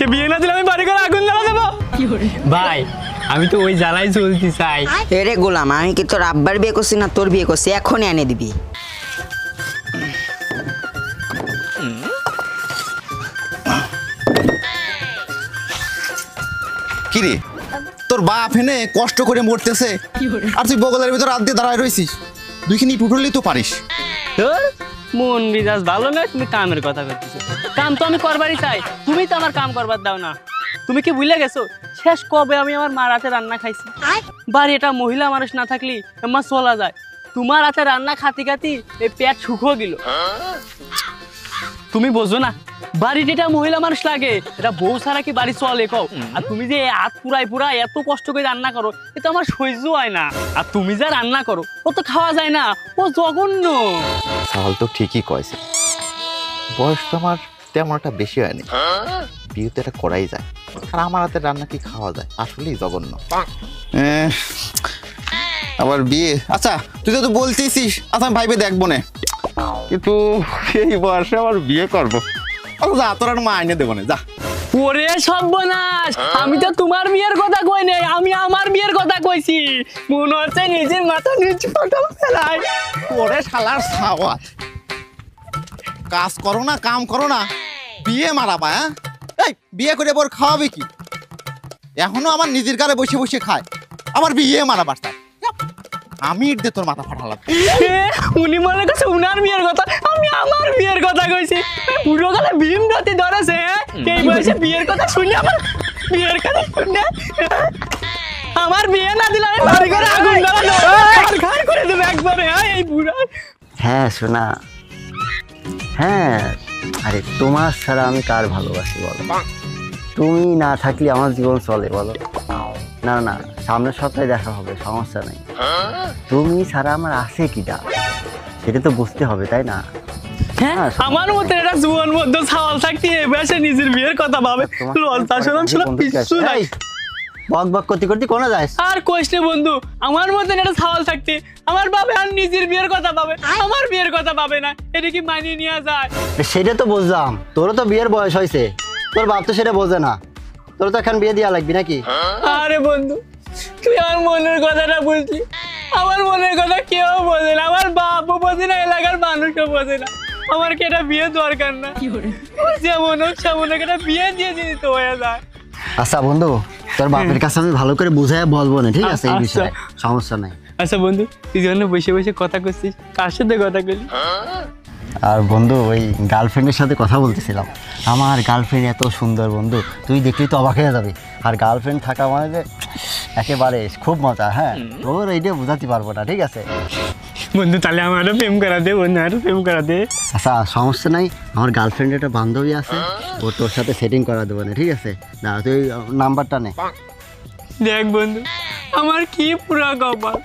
কে বিয়ে না দিলে আমি বাড়ি করে আগুন জ্বালা দেবো। ভাই আমি তো ওই জ্বালাই চলতে চাই। এরে গোলাম, আমি কি তোর আব্বার বিয়ে করছি না তোর বিয়ে করছি? এখনই এনে দিবি। কিরে তোর বাপ এনে কষ্ট করে মরতেছে আর তুই বগলের ভিতর রাত দিয়ে দাঁড়ায় রয়েছিস। দুইখানি টুটলেই তো পারিস। তোর মন মেজাজ ভালো না, তুমি কামের কথা করতেছো। কাম তো আমি করবারই চাই, তুমি তো আমার কাম করবার দাও না। তুমি কি ভুলে গেছো শেষ কবে আমি আমার মার হাতে রান্না খাইছি? বাড়ি এটা মহিলা মানুষ না থাকলে আমার চলা যায়। তোমার হাতে রান্না খাতি খাতি এই পেট শুকিয়ে গেল। তুমি বোঝো না বাড়িতে এটা মহিলা মানুষ লাগে, এটা বউ ছাড়া কি বাড়ি চলে কও? আর তুমি যে হাত পুরাই এত কষ্ট করে রান্না করো, এটা আমার সহ্য হয় না। আর তুমি যা রান্না করো ও তো খাওয়া যায় না, ও জঘন্য। সাহল তো ঠিকই কয়েছে, বয়স তো আমার তেমন একটা বেশি হয়নি, বিয়ে তো এটা করাই যায়। আর আমার হাতে রান্না কি খাওয়া যায়? আসলেই জঘন্য। আবার বিয়ে, আচ্ছা তুই তো বলতেছিস, আচ্ছা আমি ভাইবে দেখবো না, কিন্তু এই বয়সে আবার বিয়ে করবো। যা তোর আর মা আইনে দেবো না, যা। ওরে সর্বনাশ, আমি তো তোমার বিয়ের কথা কই নাই, আমি আমার বিয়ের কথা কইছি। মনে হচ্ছে নিজের মাথা নিচু পাতাল ফেলাই। ওরে শালার সাওয়াত, কাজ করো না কাম করো না, বিয়ে মারাবা? হ্যাঁ এই বিয়ে করে বর খাওয়াবে কি? এখনো আমার নিজের গালে বসে বসে খায়, আবার বিয়ে মারাবার তাই? আমি ইট দিয়ে তোর মাথা ফাটালাম। উনি মনে করছে উনার বিয়ের কথা, আমি আমার বিয়ের কথা কইছি। পুরো গালে ভীম রাতে ধরেছে। এই বয়সে বিয়ের কথা শুনে আমার বিয়ের কথা শুনে আমার বিয়ে না দিলে আমি বাড়ি করে আগুন জ্বালানো ঘর করে দেবো একবারে। এই বুড়া। হ্যাঁ শোনা, হ্যাঁ আরে তোমার ছাড়া আমি কার ভালোবাসি বলো? তুমি না থাকলে আমার জীবন চলে বলো? না না, সামনের সপ্তাহে দেখা হবে, সমস্যা নেই। তুমি ছাড়া আমার আছে কিটা সেটা তো বুঝতে হবে, তাই না? হ্যাঁ, আমার মতো এটা জীবন মধ্যে ছাওয়াল থাকতে এ বয়সে নিজের বিয়ের কথা ভাবে। লজ্জা শরম ছিল কিছু নাই। বক বক করতে করতে কোনা যাস? আর কইস না বন্ধু, আমার মতন এটা ছাওয়াল থাকতে আমার বাবা আর নিজের বিয়ের কথা ভাবে, আমার বিয়ের কথা ভাবে না। এটা কি মানিয়ে নেওয়া যায়? সেটা তো বুঝলাম, তোরও তো বিয়ের বয়স হয়েছে, তোর বাপ তো সেটা বোঝে না। তোর তো এখন বিয়ে দেওয়া লাগবে নাকি? আরে বন্ধু, তুই আমার মনের কথাটা বুঝলি? আমার মনের কথা কেউ বোঝে না, আমার বাপও বোঝে না, এলাকার মানুষও বোঝে না। আমার কি এটা বিয়ে দরকার না? যেমন হচ্ছে একটা বিয়ে দিয়ে দিই তো হয়ে যায়। আচ্ছা বন্ধু, তোর বাপের কাছে আমি ভালো করে বুঝাই বলবো না, ঠিক আছে? এই বিষয়ে সমস্যা নাই। আচ্ছা বন্ধু, তুই যখন বসে বসে কথা করছিস, কার সাথে কথা করলি? আর বন্ধু ওই গার্লফ্রেন্ডের সাথে কথা বলতেছিলাম। আমার গার্লফ্রেন্ড এত সুন্দর বন্ধু, তুই দেখলেই তো অবাক হয়ে যাবি। আর গার্লফ্রেন্ড থাকা মানে যে একেবারে খুব মজা। হ্যাঁ, তোর এইটা বোঝাতে পারবো না, ঠিক আছে বন্ধু? তাহলে আমারও প্রেম করা দে বন্ধু, আরও প্রেম করা দে। আচ্ছা সমস্যা নাই, আমার গার্লফ্রেন্ডের একটা বান্ধবী আছে, ও তোর সাথে সেটিং করা দেবো না, ঠিক আছে? না তুই নাম্বারটা নে। দেখ বন্ধু, আমার কি পুরা কপাল,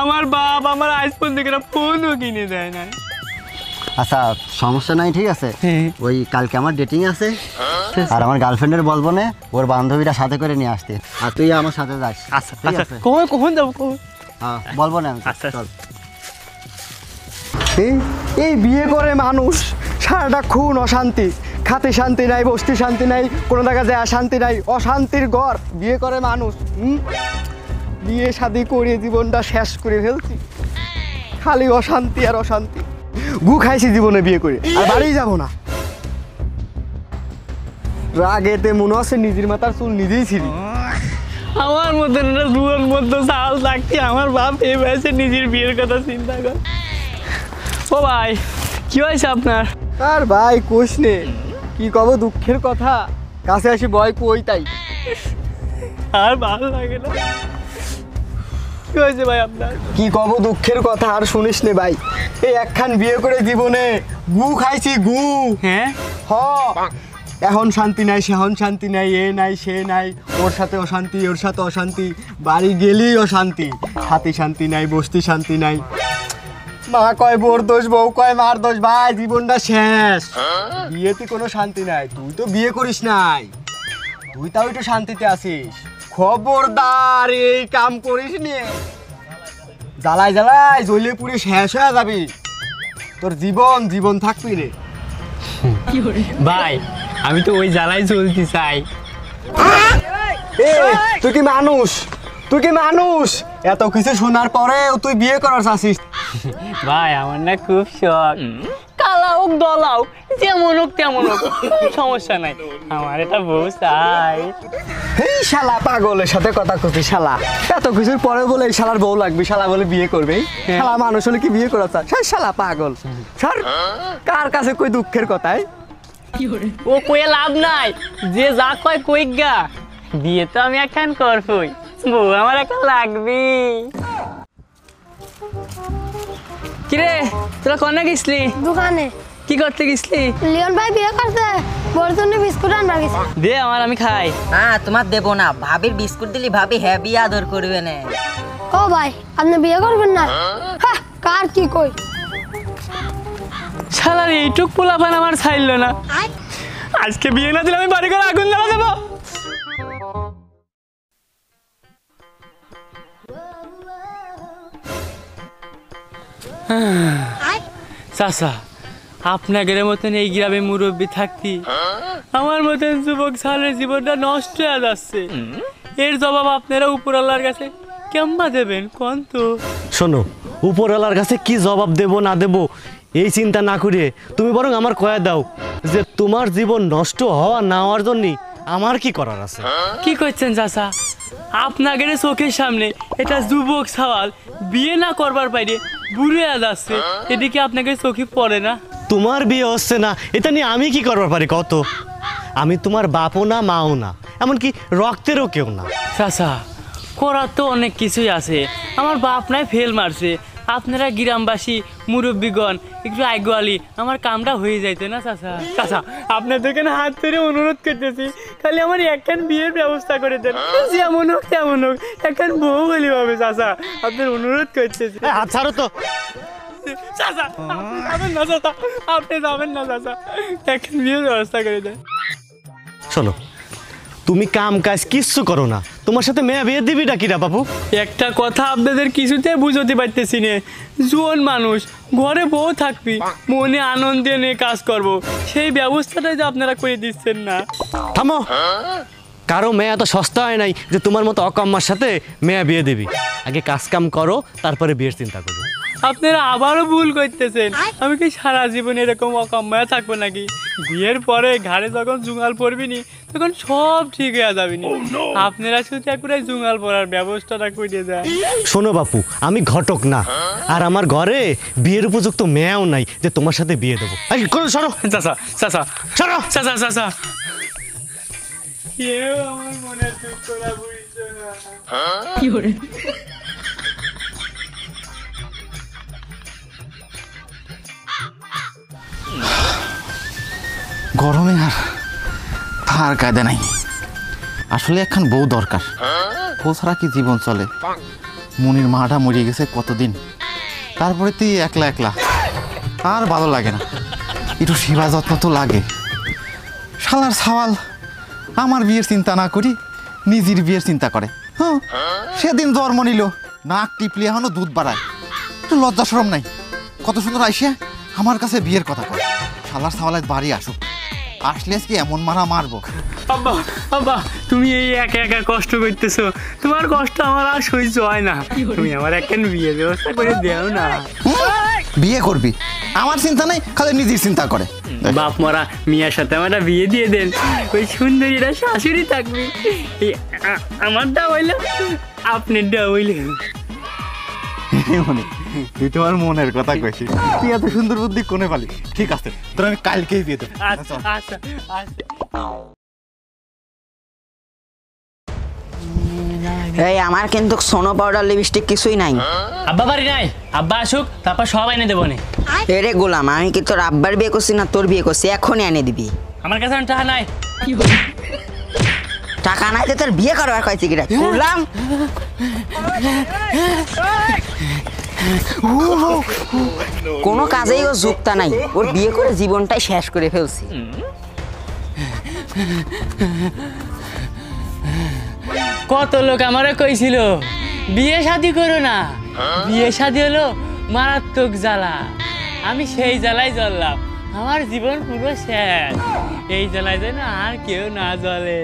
আমার বাপ আমার আজ পর্যন্ত ফোনও কিনে দেয় না। আচ্ছা সমস্যা নাই, ঠিক আছে? ওই কালকে আমার ডেটিং আছে, আর আমার গার্লফ্রেন্ডের বলবো না, ওর বান্ধবীরা সাথে করে নিয়ে আসতে, আর তুই আমার সাথে যাস। আচ্ছা ঠিক আচ্ছা, আছে? কখন যাবো? হ্যাঁ বলবো না আমি। আচ্ছা চল। এই বিয়ে করে মানুষ সারাটা খুন অশান্তি, খাতে শান্তি নাই, বসতে শান্তি নাই, কোনো জায়গা যায় শান্তি নাই, অশান্তির ঘর। বিয়ে করে মানুষ, বিয়ে শাদি করে জীবনটা শেষ করে ফেলছি, খালি অশান্তি আর অশান্তি। গু খাইছি জীবনে বিয়ে করে, আর বাড়ি যাবো না। রাগেতে মনে হচ্ছে নিজের মাথার চুল নিজেই ছিঁড়ি। আমার মতন একটা জীবন মধ্যে সাল থাকতে আমার বাপ এই বয়সে নিজের বিয়ের কথা চিন্তা কর। ও ভাই, কি হয়েছে আপনার? আর ভাই কোষ নে, কি কব দুঃখের কথা, কাছে আসি ভয় কই তাই। আর ভালো লাগে না। কি হয়েছে ভাই আপনার? কি কব দুঃখের কথা, আর শুনিস নে ভাই। এই একখান বিয়ে করে জীবনে গু খাইছি, গু। হ্যাঁ, হ, এখন শান্তি নাই, সেহন শান্তি নাই, এ নাই সে নাই, ওর সাথে অশান্তি, ওর সাথে অশান্তি, বাড়ি গেলেই অশান্তি, হাতে শান্তি নাই, বসতে শান্তি নাই। মা কয় বোর দোষ, বউ কয় মার দোষ। ভাই জীবনটা শেষ, বিয়েতে কোনো শান্তি নাই। তুই তো বিয়ে করিস নাই, তুই তাও একটু শান্তিতে আছিস। খবরদার এই কাম করিস নি, জ্বালায় জ্বালায় জ্বলে পুড়ে শেষ হয়ে যাবি, তোর জীবন জীবন থাকবি রে। ভাই আমি তো ওই জ্বালাই চলতে চাই, এ তুই কি মানুষ? তুই কি মানুষ? এত কিছু শোনার পরেও তুই বিয়ে করার চাচ্ছিস? ভাই আমার না খুব শখ, কালা হোক দলা হোক যেমন হোক তেমন হোক সমস্যা নাই, আমার এটা বউ চাই। এই শালা পাগলের সাথে কথা কইছিস শালা, এত কিছুর পরে বলে এই শালার বউ লাগবে, শালা বলে বিয়ে করবে। শালা মানুষ হলে কি বিয়ে করা চায়? শালা পাগল স্যার, কার কাছে কই দুঃখের কথাই? ও কয়ে লাভ নাই, যে যা কয় কইক গা, বিয়ে তো আমি এখন করবই, বউ আমার এখন লাগবে। কিরে তোরা কনে গেছলি? দোকানে। কি করতে গেছলি? লিওন ভাই বিয়ে করছে, বড় জন্য বিস্কুট আনবার গেছে। দে আমার, আমি খাই। তোমার দেবো না, ভাবির বিস্কুট দিলি ভাবি হেভি আদর করবে না। ও ভাই আপনি বিয়ে করবেন না? হ্যাঁ, কার কি কই? শালার এইটুক পোলাপান আমার ছাইল না, আজকে বিয়ে না দিলে আমি বাড়ি করে আগুন জ্বালা দেবো। চাচা, আপনাদের মতন এই গ্রামে মুরব্বী থাকতি আমার মতন যুবক ছেলের জীবনটা নষ্ট হয়ে যাচ্ছে, এর জবাব আপনারা উপরওয়ালার কাছে কেমবা দেবেন কোন তো? শোনো, উপরওয়ালার কাছে কি জবাব দেব না দেব এই চিন্তা না করে তুমি বরং আমার কয়া দাও যে তোমার জীবন নষ্ট হওয়া না হওয়ার জন্য আমার কি করার আছে। কি করছেন চাচা? আপনাদের চোখের সামনে এটা যুবক সওয়াল বিয়ে না করবার বাইরে বুড়ে যাচ্ছে, এদিকে আপনাকে চোখে পড়ে না? তোমার বিয়ে হচ্ছে না এটা নিয়ে আমি কি করবার পারি কত? আমি তোমার বাপও না মাও না, এমনকি রক্তেরও কেউ না। চাচা করার তো অনেক কিছুই আছে, আমার বাপ নাই ফেল মারছে, আপনারা গ্রামবাসী মুরব্বীগণ একটু আইগোয়ালি আমার কামটা হয়ে যাইতে না চাচা? চাচা আপনাদেরকে হাত ধরে অনুরোধ করতেছি, খালি আমার একখান বিয়ের ব্যবস্থা করে দেন, যেমন হোক তেমন হোক, একখান বউ বলি হবে চাচা, আপনার অনুরোধ করতেছি। হাত ছাড়ো তো। চাচা যাবেন না চাচা, আপনি যাবেন না চাচা, একখান বিয়ের ব্যবস্থা করে দেন। শোনো, তুমি কাম কাজ কিচ্ছু করো না, তোমার সাথে মেয়ে বিয়ে দিবি ডাকিরা বাবু। একটা কথা আপনাদের কিছুতে বুঝতে পারতেছি না, জোয়ান মানুষ ঘরে বউ থাকবি, মনে আনন্দে নিয়ে কাজ করব, সেই ব্যবস্থাটাই যে আপনারা করে দিচ্ছেন না। থামো, কারো মেয়ে এত সস্তা হয় নাই যে তোমার মতো অকাম্মার সাথে মেয়ে বিয়ে দিবি। আগে কাজ কাম করো, তারপরে বিয়ের চিন্তা করো। আপনারা আবারও ভুল করতেছেন, আমি কি সারা জীবন এরকম অকাম্মায় থাকবো নাকি? বিয়ের পরে ঘাড়ে যখন জুঙাল পড়বিনি তখন সব ঠিক হয়ে যাবিনি, আপনারা শুধু একবারে জুঙাল পড়ার ব্যবস্থাটা করে দেন। শোনো বাপু, আমি ঘটক না, আর আমার ঘরে বিয়ের উপযুক্ত মেয়েও নাই যে তোমার সাথে বিয়ে দেবো। সরো চাচা, চাচা, সরো। চাচা, চাচা, কেউ আমার মনে দুঃখটা বুঝছে না। কি করে? গরমে আর থার কায়দা নাই, আসলে একখান বউ দরকার, বউ ছাড়া কি জীবন চলে? মনির মাটা মরিয়ে গেছে কতদিন, তারপরে তুই একলা একলা আর ভালো লাগে না, একটু সেবা যত্ন তো লাগে। শালার সাওয়াল আমার বিয়ের চিন্তা না করি নিজের বিয়ের চিন্তা করে। হ্যাঁ, সেদিন জন্ম নিল, নাক টিপলি এখনো দুধ বাড়ায়, একটু লজ্জা শরম নাই, কত সুন্দর আইসে আমার কাছে বিয়ের কথা কয়। শালার সাওয়ালের বাড়ি আসুক, আসলে কি এমন মারা মারবো। আব্বা, আব্বা তুমি এই একা একা কষ্ট করতেছো, তোমার কষ্ট আমার আর সহ্য হয় না, তুমি আমার একখান বিয়ের ব্যবস্থা করে দেও না। বিয়ে করবি, আমার চিন্তা নাই, খালি নিজের চিন্তা করে। বাপ মরা মিয়ার সাথে আমার বিয়ে দিয়ে দেন, ওই সুন্দরীরা শাশুড়ি থাকবি, আমারটা হইলে আপনারটা হইলে। তুই তোমার মনের কথা কইছিস, তুই এত সুন্দর বুদ্ধি কোনে পালি? ঠিক আছে, তোর আমি কালকেই বিয়ে দেবো। আচ্ছা আচ্ছা আচ্ছা। এই আমার কিন্তু সোনো পাউডার লিপস্টিক কিছুই নাই। আব্বা বাড়ি নাই, আব্বা আসুক তারপর সব এনে দেবো নে। এরে গোলাম, আমি কি তোর আব্বার বিয়ে করছি না তোর বিয়ে করছি? এখনই এনে দিবি। আমার কাছে টাকা নাই। টাকা নাই তো তোর বিয়ে করবার কয়েছি কিরা গোলাম? কোনো কাজেই ও যুক্তা নাই, ওর বিয়ে করে জীবনটাই শেষ করে ফেলছি। কত লোক আমারে কইছিল বিয়ে শাদী করো না, বিয়ে শাদী হলো মারাত্মক জ্বালা, আমি সেই জ্বালাই জ্বললাম, আমার জীবন পুরো শেষ, এই জ্বালায় যেন আর কেউ না জ্বলে।